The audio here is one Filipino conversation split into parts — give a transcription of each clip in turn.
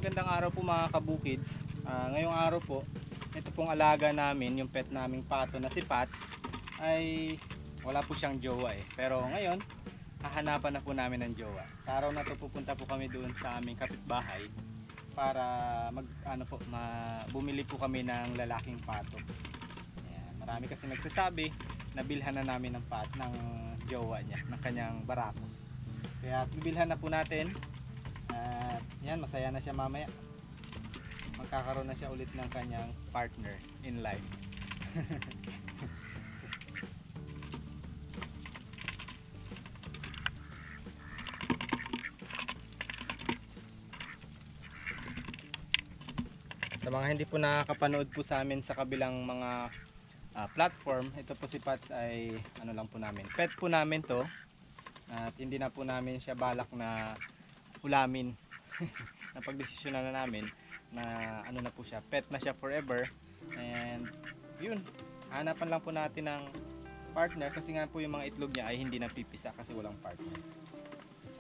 magandang araw po mga kabukids. Ngayong araw po, ito pong alaga namin, yung pet naming pato na si Pats, ay wala po siyang jowa eh. Pero ngayon, hahanapan na po namin ng jowa. Sa araw na to pupunta po kami doon sa aming kapitbahay para bumili po kami ng lalaking pato. Ayan, marami kasi nagsasabi na bilhan na namin ng jowa niya, ng kanyang barako. Kaya bibilhan na po natin. At yan, masaya na siya mamaya. Magkakaroon na siya ulit ng kanyang partner in life. Sa mga hindi po nakakapanood po sa amin sa kabilang mga platform, ito po si Pats ay ano lang po namin, pet po namin to. At hindi na po namin siya balak na ulamin. Napagdesisyonan na namin na ano na po siya, pet na siya forever. And yun, hanapan lang po natin ng partner kasi nga po yung mga itlog niya ay hindi napipisa kasi walang partner.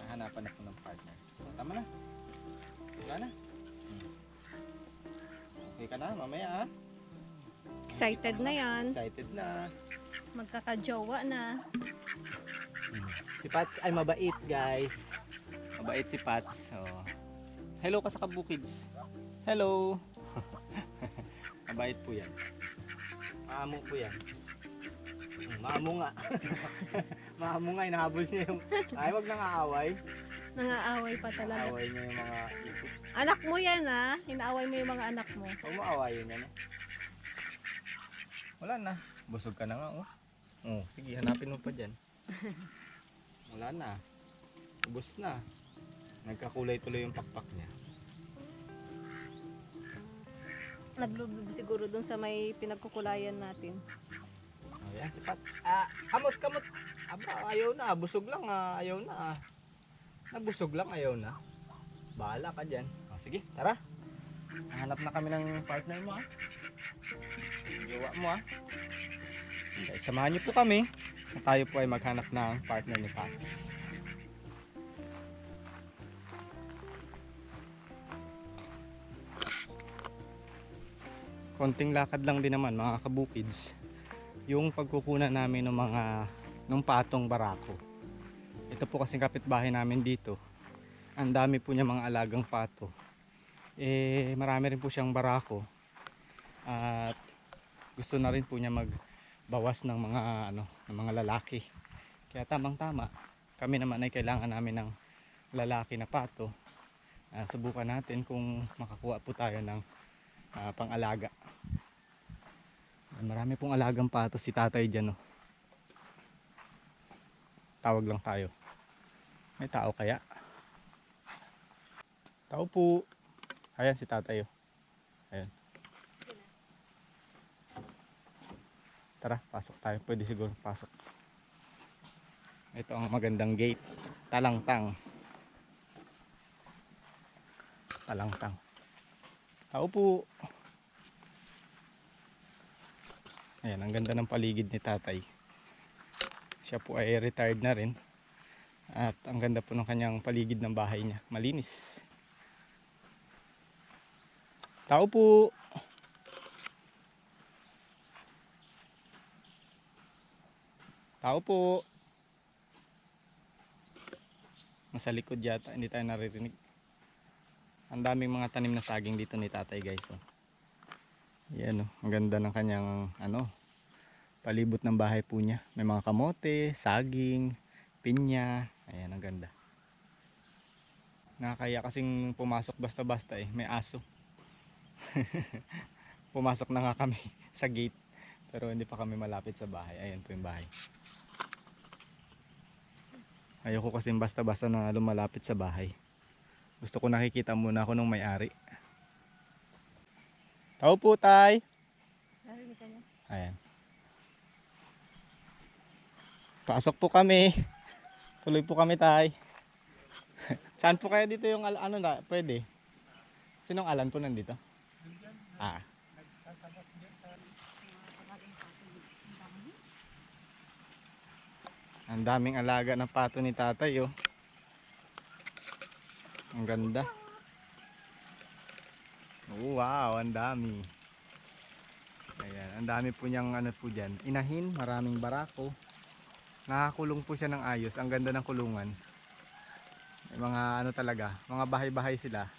Hanapan na po ng partner. So, tama na. Wala na. Okay ka na mamaya ha? Excited na yan. Excited na. Magkakajowa na. Si Pats ay mabait guys. Mabait si Pats. Oh. Hello ka sa kabukids. Hello. Mabait po yan. Maamo po yan. Maamo nga. Maamo nga, inahabol niya yung... Ay, wag nang aaway. Nangaaway pa talaga. Aaway niya yung mga ipit. Anak mo yan ha. Inaaway mo yung mga anak mo. Huwag mo aawayin yan. Wala na. Busog ka na nga oh. Oh, sige, hanapin mo pa dyan. Wala na. Ubus na. Nagkakulay tuloy yung pakpak niya. Naglubog siguro dun sa may pinagkukulayan natin. Ayan, si Pats. Kamot. Aba, ayaw na. Busog lang ayaw na. Nabusog lang, ayaw na. Bahala ka dyan. Oh, sige, tara. Hanap na kami ng partner mo jowa mo Okay, samahan niyo po kami. Tayo po ay maghanap ng partner ni Pats. Konting lakad lang din naman mga kabukids yung pagkukunan namin ng patong barako. Ito po kasing kapitbahay namin dito, ang dami po niya mga alagang pato. Marami rin po siyang barako at gusto na rin po niya magbawas ng mga lalaki. Kaya tamang tama, kami naman ay kailangan namin ng lalaki na pato. Subukan natin kung makakuha po tayo ng pang-alaga. Marami pong alagang pato si tatay dyan. Tawag lang tayo. May tao kaya? Tao po. Ayan si tatay. Ayan. Tara, pasok tayo. Pwede siguro pasok. Ito ang magandang gate. Talangtang. Tao po. Ayan, ang ganda ng paligid ni tatay. Siya po ay retired na rin. At ang ganda po ng kanyang paligid ng bahay niya. Malinis. Tao po. Tao po. Nasa likod yata, hindi tayo naririnig. Ang daming mga tanim na saging dito ni tatay guys. Yan ang ganda ng kanyang palibot ng bahay po niya. May mga kamote, saging, pinya. Ayan, ang ganda. Nakakaya kasing pumasok basta-basta may aso. Pumasok na nga kami sa gate. Pero hindi pa kami malapit sa bahay. Ayan po yung bahay. Ayoko kasing basta-basta na lumalapit sa bahay. Gusto ko nakikita muna ako nung may-ari. Tao po tay. Narinig ka niya? Ayan. Pasok po kami. Tuloy po kami tay. Saan po kaya dito yung pwede? Sinong Alan po nandito? Ang daming alaga ng pato ni tatay Ang ganda. Oh, wow, ang dami. Ayan, ang dami po niyang ano po dyan. Inahin, maraming barako. Nakakulong po siya ng ayos. Ang ganda ng kulungan. May mga ano talaga, mga bahay-bahay sila.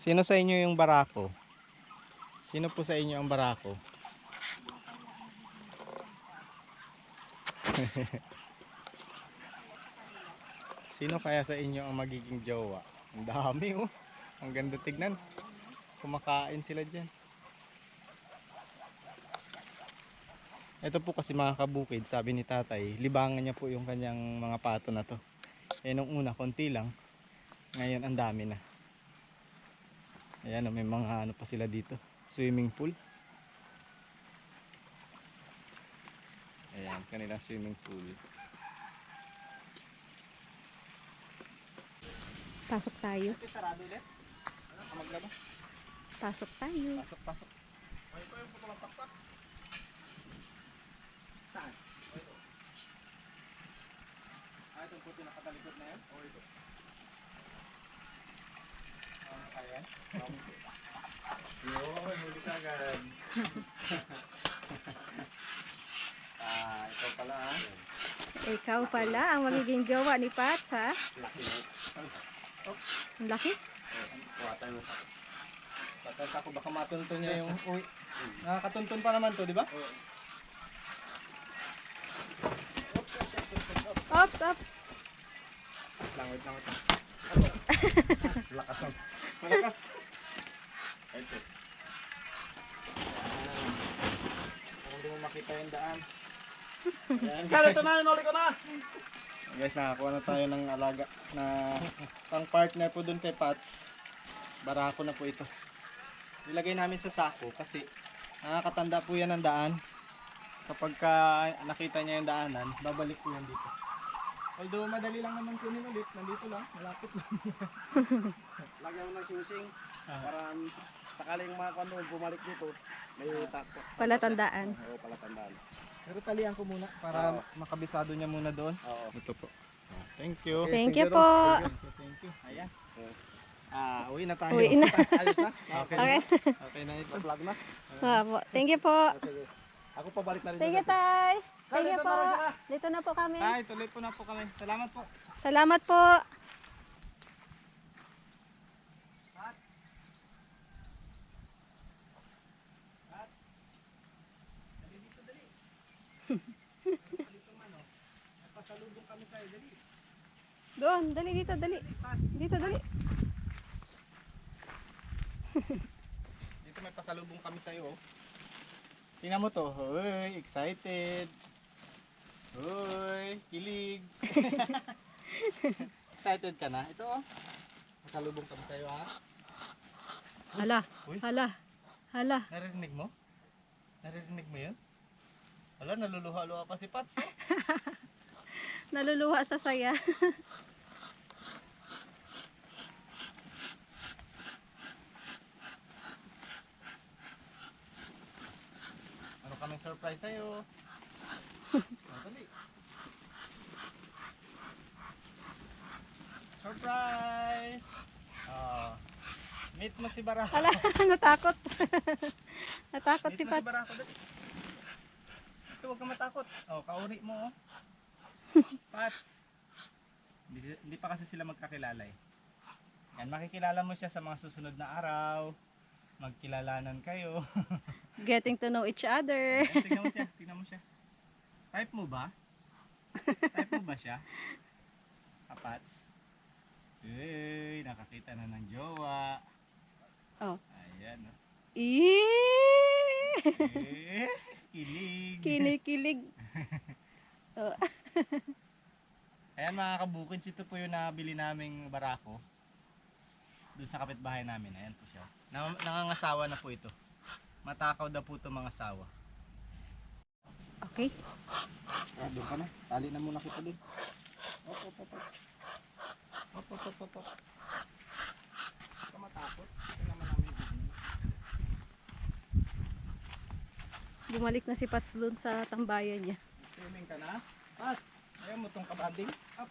Sino sa inyo yung barako? Sino po sa inyo ang barako? Sino kaya sa inyo ang magiging jowa? Ang dami oh. Ang ganda tignan. Kumakain sila dyan. Ito po kasi mga kabukid, sabi ni tatay, libangan niya po yung kanyang mga pato na to. Eh nung una, konti lang. Ngayon ang dami na. Ayan, may mga ano pa sila dito. Swimming pool. Ayan, kanilang swimming pool. Pasok tayo. Sarado ulit? Ano ka maglaba? Pasok tayo. Pasok, pasok. O ito yung putulang pakpak. Saan? O ito. Itong puti na katalikod na yan? O ito. Ayan. Yun, huli ka agad. Ikaw pala ha. Ikaw pala ang magiging jowa ni Pats, ha? Ang laki. Kuha tayo. Tatanta ko baka matuntun niya yung... Uy, nakakatuntun pa naman to, di ba? Ops, ops. Wait lang. Lakas lang. Malakas. Ito. Kung hindi mo makita yung daan. Ayan. Ito na, inuli ko na! Guys, nakakuha na tayo ng alaga na pang partner po dun kay Pats. Barako na po ito. Nilagay namin sa sako kasi nakakatanda po yan ng daan. Kapag nakita niya yung daanan, babalik po yan dito. Although madali lang naman kunin ulit, nandito lang, malapit lang. Lagyan mo ng singsing para sakaling mga kano bumalik dito, may takpo. Palatandaan. Oo, palatandaan. Pero talian ko muna para makabisado niya muna doon. Oo. Ito po. Thank you. Thank you po. Thank you. Ayan. Uwi na tayo. Uwi na. Ayos na? Okay. Okay. Okay na ito. Vlog na? Po. Thank you po. Sige. Ako pabalik na rin. Thank you, Tay. Thank you dito po. na rin sila. Dito na po kami. Ay, tuloy po na po kami. Salamat po. Salamat po. Doon, dali dito, dali. Dito, dali. Dito may pasalubong kami sa iyo. Tingnan mo to. Hoy, excited. Hoy, kilig. Excited ka na? Ito oh. Pasalubong kami sa iyo ha. Hala, Uy. hala, hala. Naririnig mo? Naririnig mo 'yun? Wala, naluluha-luha pa si Pats. Oh. Naluluha sa saya. Ano kaming surprise sa'yo? Dali. Surprise! Meet mo si Barako. Hala, natakot. Natakot Meet si mo Pats. si Barako. Dali. Ito, huwag ka matakot. Kauri mo oh. Pats. Hindi pa kasi sila magkakilala eh. Yan, makikilala mo siya sa mga susunod na araw. Magkilalanan kayo. Getting to know each other. Ayan, tingnan mo siya, tingnan mo siya. Type mo ba? Type mo ba siya? Kapats? Uy, nakakita na ng jowa. Oh. Ayan. Oh. Kilig. Kinikilig. Oh. Ayan mga kabukids, ito po yung nabili naming barako. Doon sa kapitbahay namin. Ayan po siya. Nangangasawa na po ito. Matakaw daw po ito mga asawa. Okay. Doon ka na. Tali na muna kita doon. Op. Huwag ka matakot. Ito naman namin yung Bumalik na si Pats doon sa tambayan niya. swimming ka na. Pats, ayaw mo itong kabanding. Up.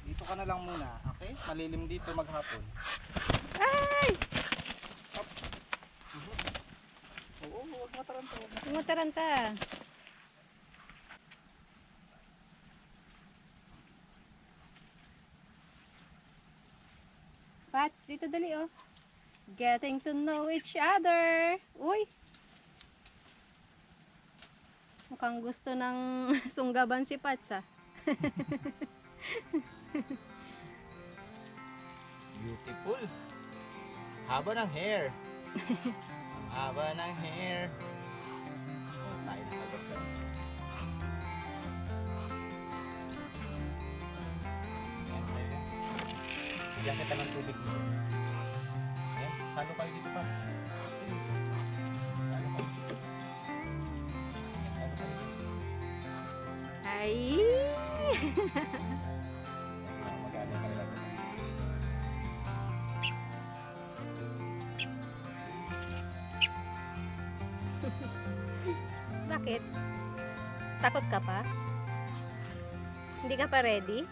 Dito ka na lang muna, okay? Malilim dito maghapon. Ay! Oops. Oo, huwag mataranta. Tumataranta. Pats, dito dali oh. Getting to know each other. Uy! Mukhang gusto ng sunggaban si Pats ah. Beautiful. Haba ng hair. Haba ng hair. Oh, tayo na agad siya. Ayan, sa'yo yan. Bigyan kita ng tubig dito. Ayan, salo kayo dito, Pats. Salo kayo. Salo kayo. Ay! Mag-ano ka nila dito. Bakit? Takot ka pa? Hindi ka pa ready?